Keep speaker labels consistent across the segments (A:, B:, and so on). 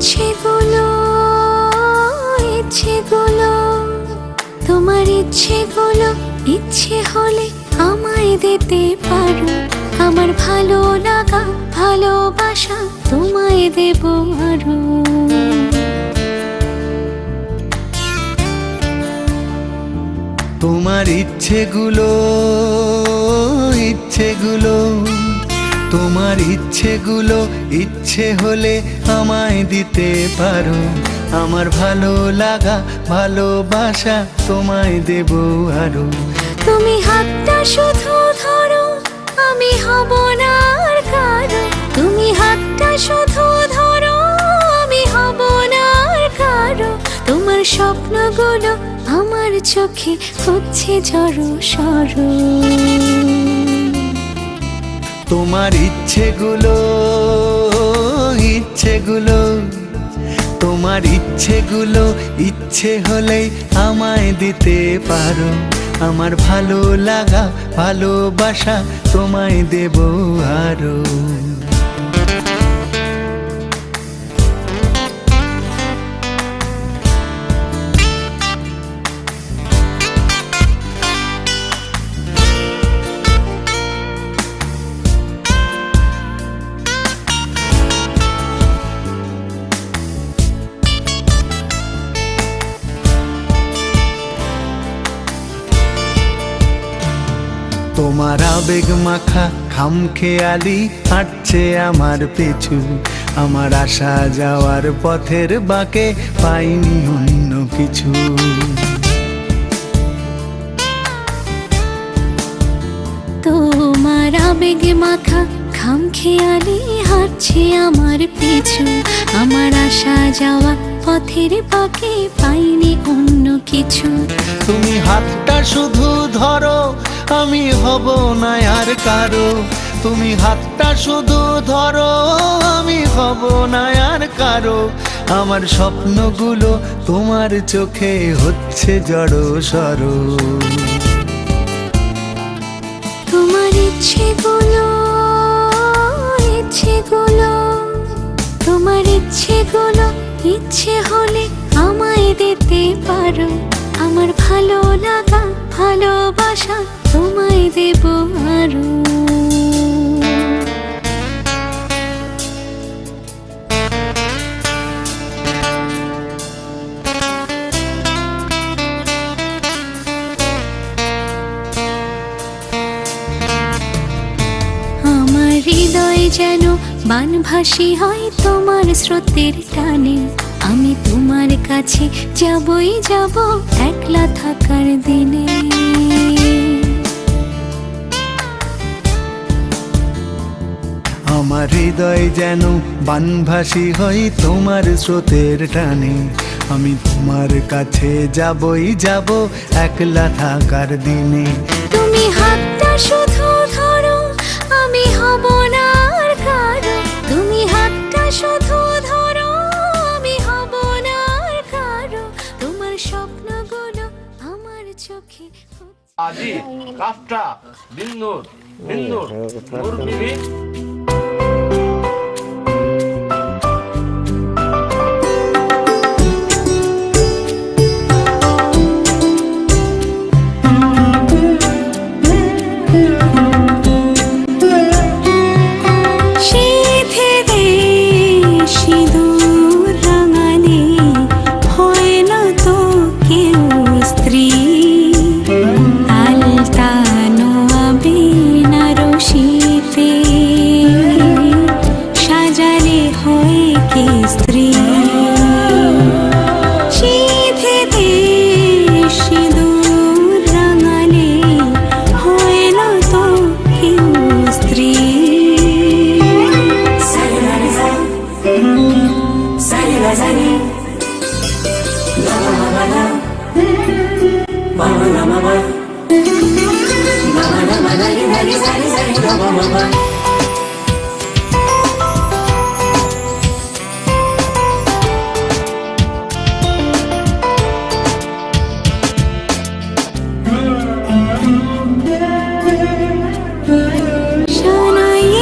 A: ইচ্ছেগুলো ইচ্ছেগুলো তোমার ইচ্ছেগুলো ইচ্ছে হলে আমায় দিতে পারো। আমার ভালো লাগা ভালোবাসা তোমায় দেব আরো।
B: তোমার ইচ্ছেগুলো ইচ্ছেগুলো তোমার ইচ্ছেগুলো ইচ্ছে হলে আমায় দিতে পারো। আমার ভালো লাগা ভালোবাসা তোমায় দেব আরো।
A: তুমি হাতটা শুধু ধরো, আমি হব না আর কারো। তুমি হাতটা শুধু ধরো, আমি হব না আর কারো। তোমার স্বপ্নগুলো আমার চোখে হচ্ছে ঝড় সরো।
B: তোমার ইচ্ছেগুলো ইচ্ছেগুলো তোমার ইচ্ছেগুলো ইচ্ছে হলেই আমায় দিতে পারো। আমার ভালো লাগা ভালোবাসা তোমায় দেব আরো। তোমার আবেগ মাখা খামখেয়ালি হাঁটছে আমার পিছু। আমার আসা যাওয়ার পথের বাঁকে পাইনি অন্য কিছু।
A: তোমার আবেগ মাখা খামখেয়ালি হাঁটছে আমার পিছু। আমার আসা যাওয়া পথের বাঁকে পাইনি অন্য কিছু।
B: তুমি হাতটা শুধু ধরো, আমি হব না আর কারো। তুমি হাতটা শুধু ধরো, আমি হব না আর কারো। আমার স্বপ্নগুলো তোমার চোখে হচ্ছে জড় সরো।
A: তোমার ইচ্ছেগুলো ইচ্ছেগুলো তোমার ইচ্ছেগুলো ইচ্ছে হলে আমায় দিতে পারো। আমার ভালো লাগা ভালোবাসা তোমায় দেব আরো। আমার হৃদয় যেন বানভাসী হয় তোমার স্রোতের টানে। আমি তোমার কাছে যাবই যাব একলা থাকার দিনে।
B: আমার হৃদয় যেন বানভাসী হয় তোমার স্রোতের টানে। আমি তোমার কাছে যাবই যাব একলা থাকার দিনে।
A: তুমি হাতটা শুধু ধরো, আমি হব না আর কারো। তুমি হাতটা শুধু ধরো, আমি হব না আর কারো। তোমার স্বপ্নগুলো আমার চোখে
C: আজি কাফটা বিন্নুর বিন্নুর নূর বিবি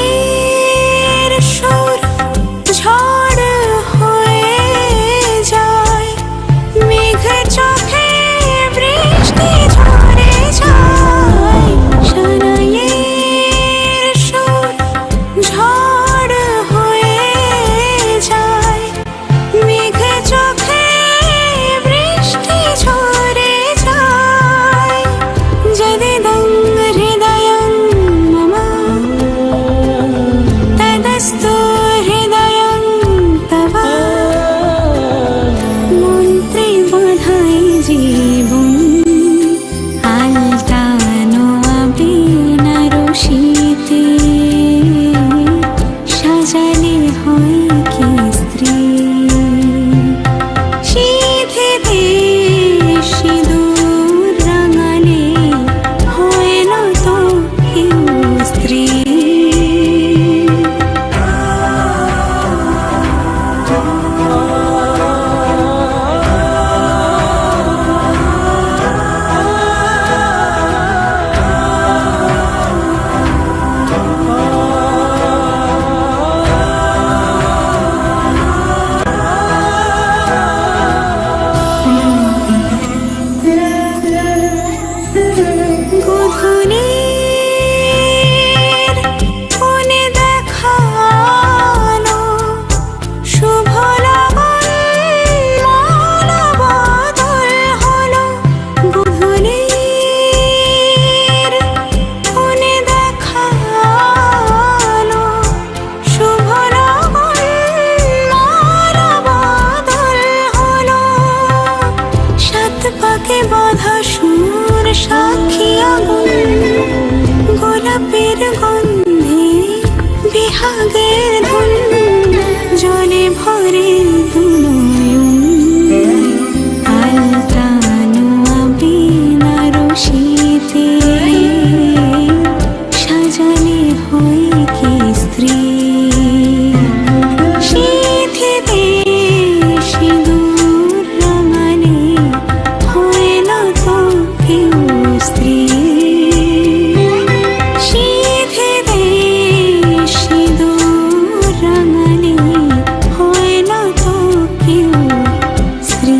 A: শানাইয়ের সুর ঝড় হয়ে বাঁধা সুর সাক্ষী আগুন, গোলাপের গন্ধে বিহাগের ধুন, জলে ভরে দুনয়ন, আলতানো আবিনার শীতে সাজালে হই কি স্ত্রী। শীথিতে সিঁদুর রাঙালে হয় না তো কেউ স্ত্রী। শীথিতে সিঁদুর রাঙালে হয় না তো কেউ স্ত্রী।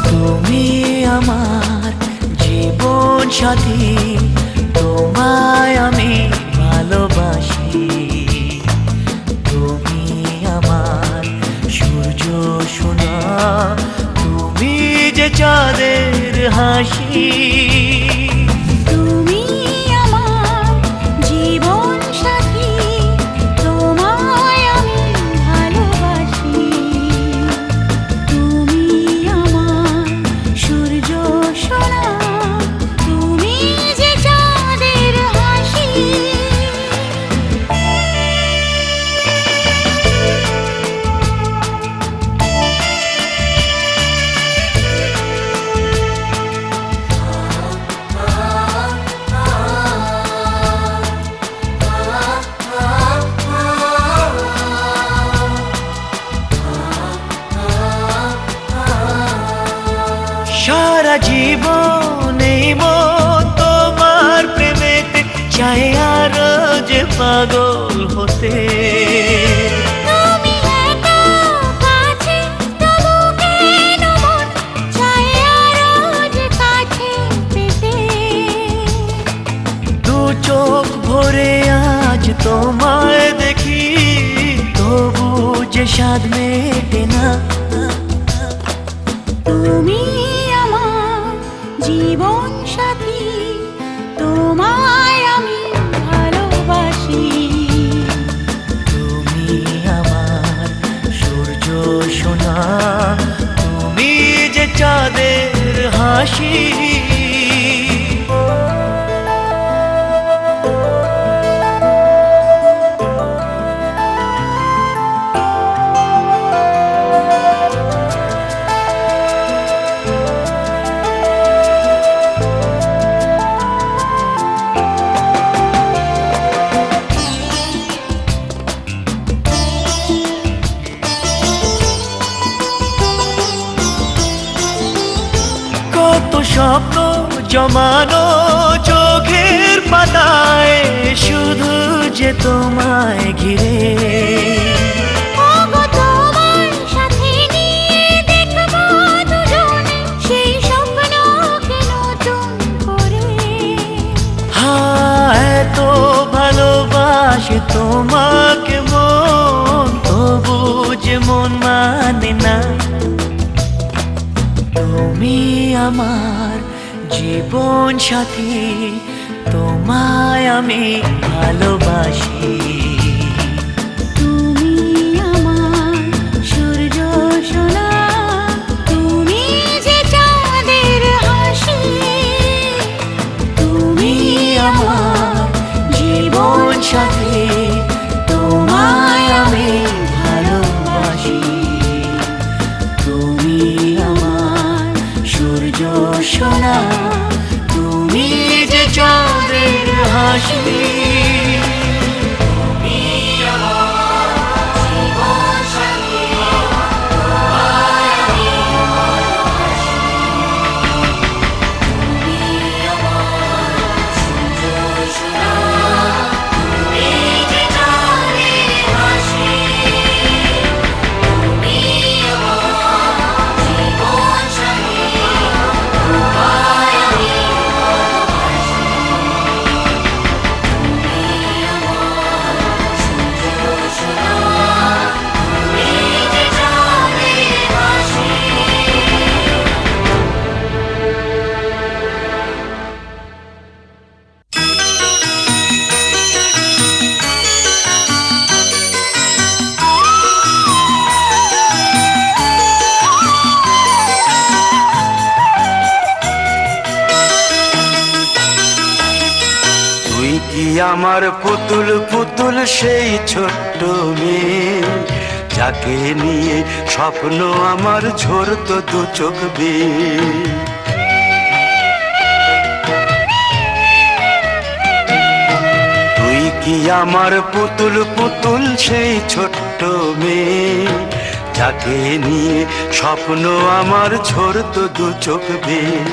D: তুমি আমার জীবন সাথী, তোমায় আমি ভালোবাসি। তুমি আমার সূর্য সোনা, তুমি যে চাঁদের হাসি।
A: তুমি আমার জীবন সাথী, তোমায় আমি ভালোবাসি। তুমি আমার সূর্য সোনা, তুমি যে চাঁদের হাসি।
D: সারা জীবন এই মন তোমার প্রেমেতে চাই আরো যে পাগল হতে।
A: তুমি একা কাছে, তবু কেন মন চায় আরো যে কাছে পেতে।
D: দু চোখ ভরে আজ তোমায় দেখি, তবু যে স্বাদ মেটে না।
A: তুমি আমার জীবন সাথী, তোমায় আমি ভালোবাসি।
D: তুমি আমার সূর্য সোনা, তুমি যে চাঁদের হাসি। কত স্বপ্ন জমানো চোখের পাতায়, শুধু যে তোমায় ঘিরে।
A: ওগো তোমার সাথে নিয়ে দেখবো দুজনে সেই স্বপ্নকে নতুন করে।
D: এত ভালোবাসে তোমাকে মন, তবু যে মন মানে না। তুমি আমার জীবন সাথী, তোমায় আমি ভালোবাসি।
A: তুমি আমার সূর্য সোনা, তুমি যে চাঁদের হাসি। তুমি আমার
D: জীবন সাথী, তোমায় আমি ভালোবাসি। তুমি আমার সূর্য সোনা, তুমি যে চাঁদের হাসি।
E: আমার পুতুল পুতুল সেই ছোট্ট মেয়ে, যাকে নিয়ে স্বপ্ন আমার ঝরতো দু চোখ বেয়ে। তুই কি আমার পুতুল পুতুল সেই ছোট্ট মেয়ে, যাকে নিয়ে স্বপ্ন আমার ঝরতো দু চোখ বেয়ে।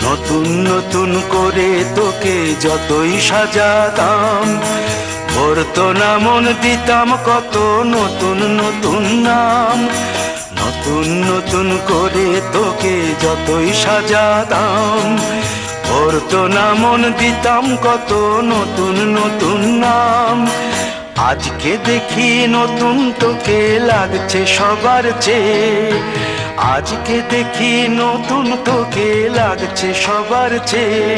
E: নতুন নতুন করে তোকে যতই সাজাতাম, ভরতো না মন, দিতাম কত নতুন নতুন নাম। নতুন নতুন করে তোকে যতই সাজাতাম, ভরতো না মন, দিতাম কত নতুন নতুন নাম। আজকে দেখি নতুন তোকে লাগছে সবার চেয়ে, আজকে দেখি নতুন তোকে লাগছে সবার চেয়ে।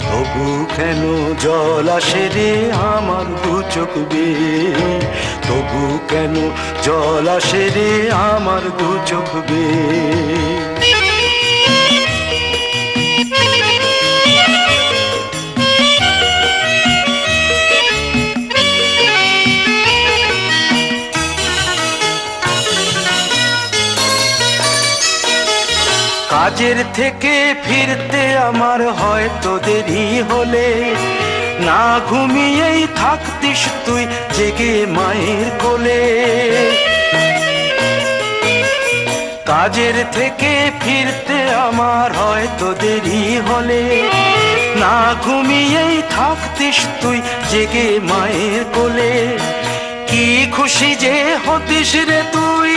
E: তবু কেন জল আসে রে আমার দু চোখ বেয়ে, তবু কেন জল আসে রে আমার দু চোখ বেয়ে। কাজের থেকে ফিরতে আমার হয়তো দেরি হলে, না ঘুমিয়েই থাকতিস তুই জেগে মায়ের কোলে। কাজের থেকে ফিরতে আমার হয়তো দেরি হলে, না ঘুমিয়েই থাকতিস তুই জেগে মায়ের কোলে। কি খুশি যে হতিস রে তুই,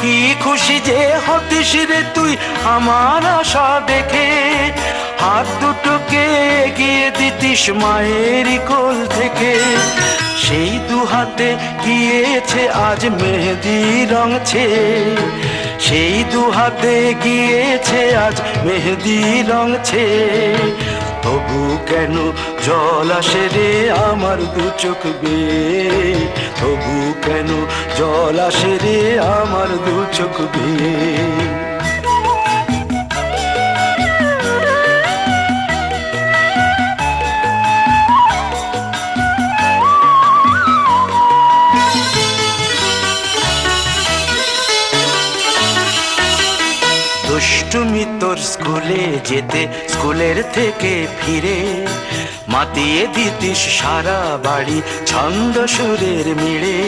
E: কি খুশি যে হতিস রে তুই আমার আশা দেখে। হাত দুটোকে এগিয়ে দিতিস মায়ের কোল থেকে, সেই দু হাতে গিয়েছে আজ মেহেদি রং ছেয়ে। সেই দু হাতে গিয়েছে আজ মেহেদি রং ছেয়ে। তবু কেন জল আসে রে আমার দু চোখ বেয়ে, তবু কেন জল আসে রে আমার দু চোখ বেয়ে। দুষ্টুমি তোর স্কুলে যেতে, স্কুলের থেকে ফিরে মাতিয়ে দিতিস সারা বাড়ি ছন্দ সুরের মিড়ে।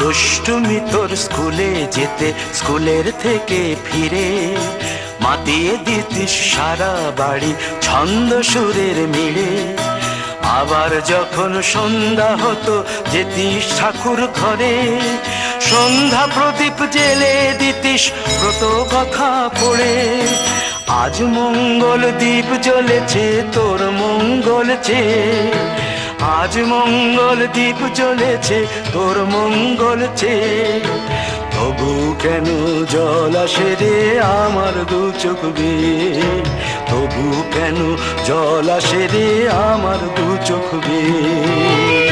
E: দুষ্টুমি তোর স্কুলে যেতে, স্কুলের থেকে ফিরে মাতিয়ে দিতিস সারা বাড়ি ছন্দ সুরের মিড়ে। আবার যখন সন্ধ্যা হতো যেতিস ঠাকুর ঘরে, সন্ধ্যা প্রদীপ জেলে দিতিস ব্রত কথা পড়ে। আজ মঙ্গল দ্বীপ জ্বলেছে তোর মঙ্গল চেয়ে, আজ মঙ্গল দ্বীপ জ্বলেছে তোর মঙ্গল চেয়ে। তবু কেন জল আসে রে আমার দু চোখ বেয়ে, তবু কেন জল আসে রে আমার দু চোখ বেয়ে।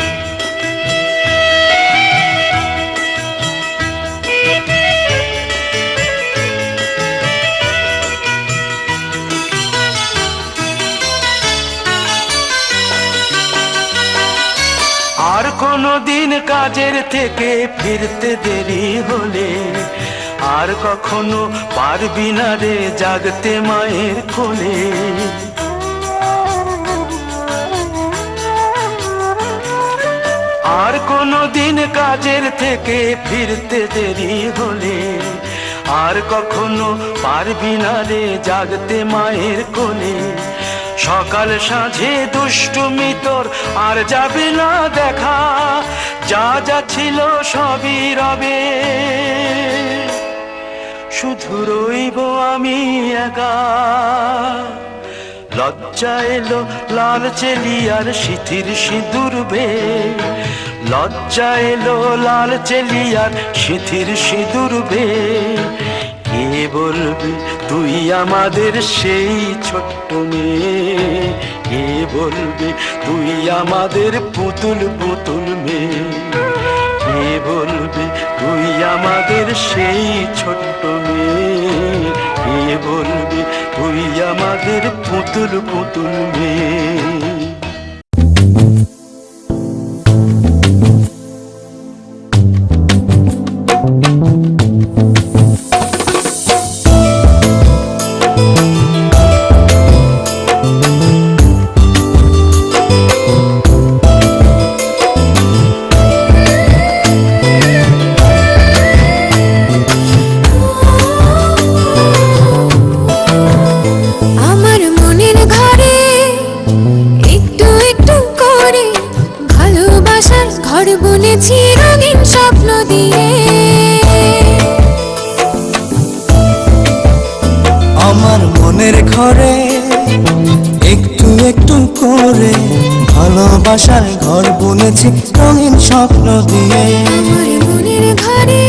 E: আর কোনো দিন কাজের থেকে ফিরতে দেরি হলে, আর কখনো পারবি না রে জাগতে মায়ের কোলে। আর কোনো দিন কাজের থেকে ফিরতে দেরি হলে, আর কখনো পারবি না রে জাগতে মায়ের কোলে। সকাল সাঁঝে দুষ্টুমি তোর আর যাবে না দেখা, যা যা ছিল সবই রবে, শুধু রইব আমি একা। লজ্জা এলো লাল চেলিয়ার সিথির সিঁদুর বেয়ে, লজ্জা এলো লাল চেলিয়ার সিথির সিঁদুর বেয়ে। কে বলবি তুই আমাদের সেই ছোট্ট মেয়ে, কে বলবি তুই আমাদের পুতুল পুতুল মেয়ে। কে বলবে তুই আমাদের সেই ছোট্ট মেয়ে, কে বলবে তুই আমাদের পুতুল পুতুল মেয়ে।
A: আমার মনের ঘরে একটু একটু করে ভালোবাসার ঘর বুনেছি রঙিন স্বপ্ন দিয়ে।
D: আমার মনের ঘরে একটু একটু করে ভালোবাসার ঘর বুনেছি রঙিন স্বপ্ন দিয়ে।
A: আমার মনের ঘরে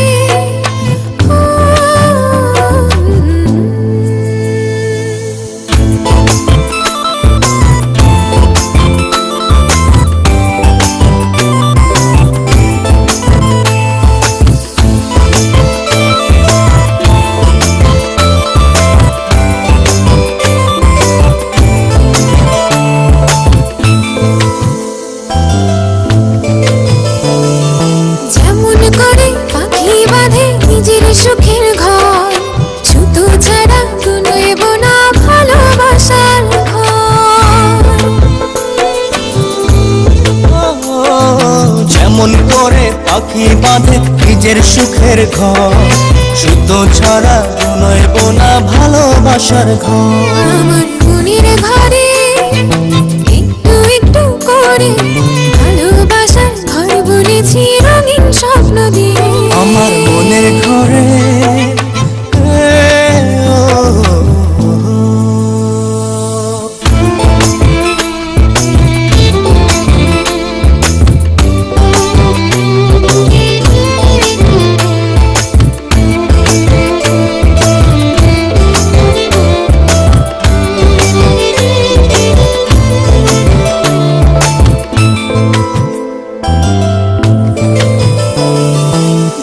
A: যেমন করে পাখি বাঁধে নিজের সুখের ঘর, সুতো ছাড়া গুনইব না ভালোবাসার ঘর।
D: যেমন করে পাখি বাঁধে নিজের সুখের ঘর, শুধু ছাড়া নয়ব না ভালোবাসার ঘর।
A: আমার মনের ঘরে একটু একটু করে ভালোবাসার ঘর বুনেছি রঙিন স্বপ্ন দিয়ে।
D: আমার মনের ঘরে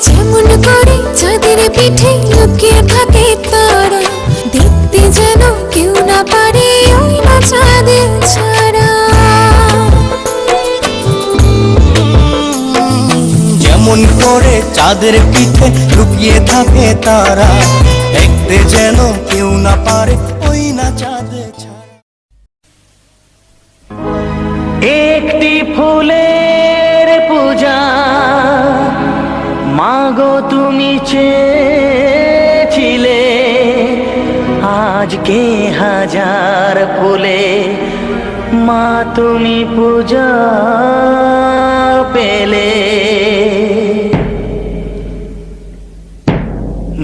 A: যেমন করে চাঁদের পিঠে লুকিয়ে থাকে তারা, দেখতে যেন কেউ না পারে ওই না চাঁদের ছাড়া।
D: যেমন করে চাঁদের পিঠে লুকিয়ে থাকে তারা, দেখতে যেন কেউ না পারে ওই না চাঁদের ছাড়া। একটি ফুলের পূজা মাগো তুমি চেয়েছিলে, আজকে হাজার ফুলে মা তুমি পূজা পেলে।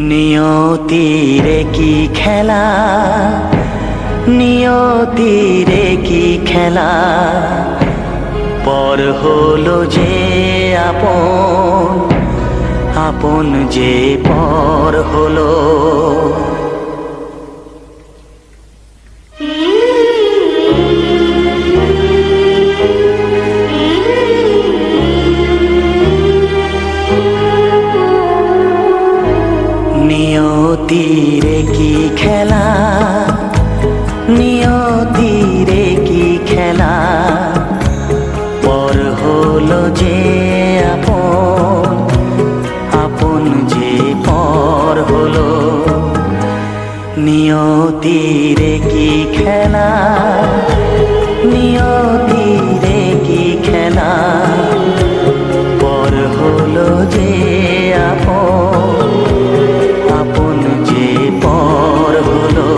D: নিয়তিরে কি খেলা, নিয়তিরে কি খেলা, পর হলো যে আপন, আপন যে পর হলো। নিয়তিরে কি খেলা, নিয়তিরে কি খেলা, পর হলো যে আপন, আপন যে পর হলো। নিয়তিরে কি খেলা, নিয়তিরে কি খেলা, পর হলো যে আপন, আপন যে পর হলো।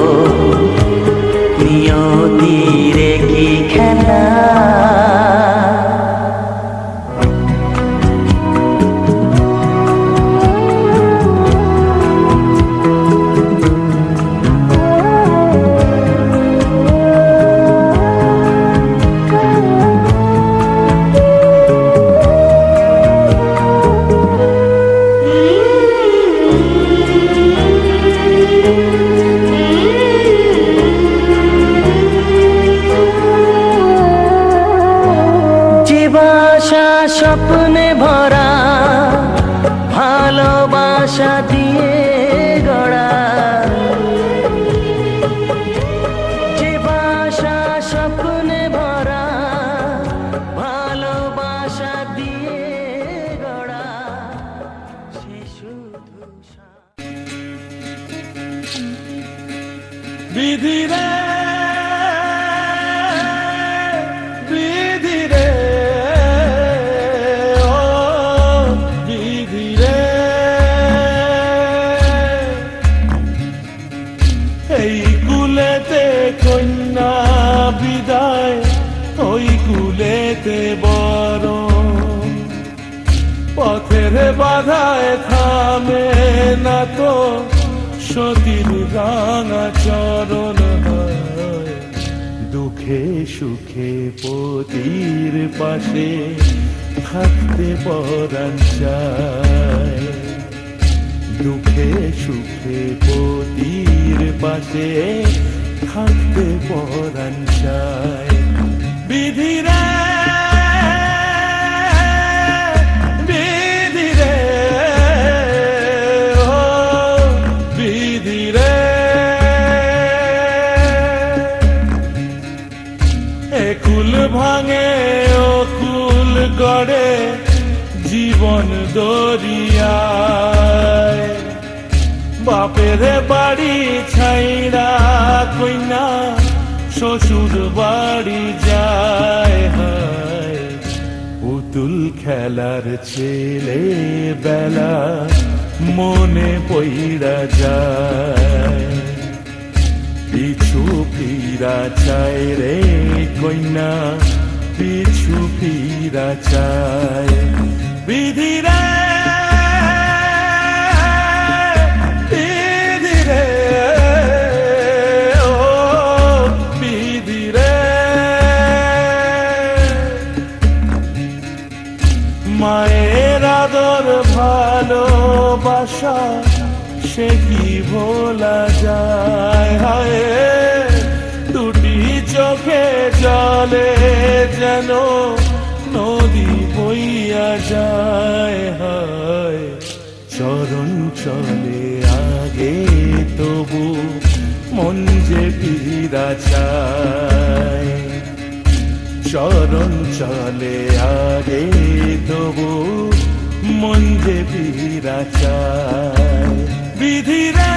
D: নিয়তিরে কি খেলা। স্বপ্নে ভরা
F: ভালোবাসা দিয়ে গড়া, যে বাসা স্বপ্নে ভরা, ভালোবাসা দিয়ে গড়া, সে শুধু
E: বিধি রে বিধি রে ও বিধি রে, এই কুলেতে কন্যা বিদায়, ওই কুলেতে বড়, পথের বাধায় থামে না তো সতীর রাঙা চরণ, দুঃখে সুখে পতির পাশে থাকতে পরাণ চায়, দুঃখে সুখে পতির পাশে থাকতে পরাণ চায়। বিধি রে বিধি রে ও বিধি রে, এ কুল ভাঙে ও কুল গড়ে জীবন দরিয়ায়, বাপের বাড়ি ছাইরা কইনা শ্বশুর বাড়ি যায়, হায় পুতুল খেলার ছেলে বেলা মনে পইরা যায়, পিছু ফিরা চায় রে কইনা, পিছু ফিরা চায়। বিধি রে বিধি রে ও বিধি রে, মায়ের আদর ভালোবাসা সে কি ভোলা যায়, হায় দুটি চোখে জলে যেন নদী বইয়া যায়, হায় চরণ চলে আগে তবু মন যে ফিরা চায়, চরণ চলে আগে তবু মন যে ফিরা চায়। বিধি রে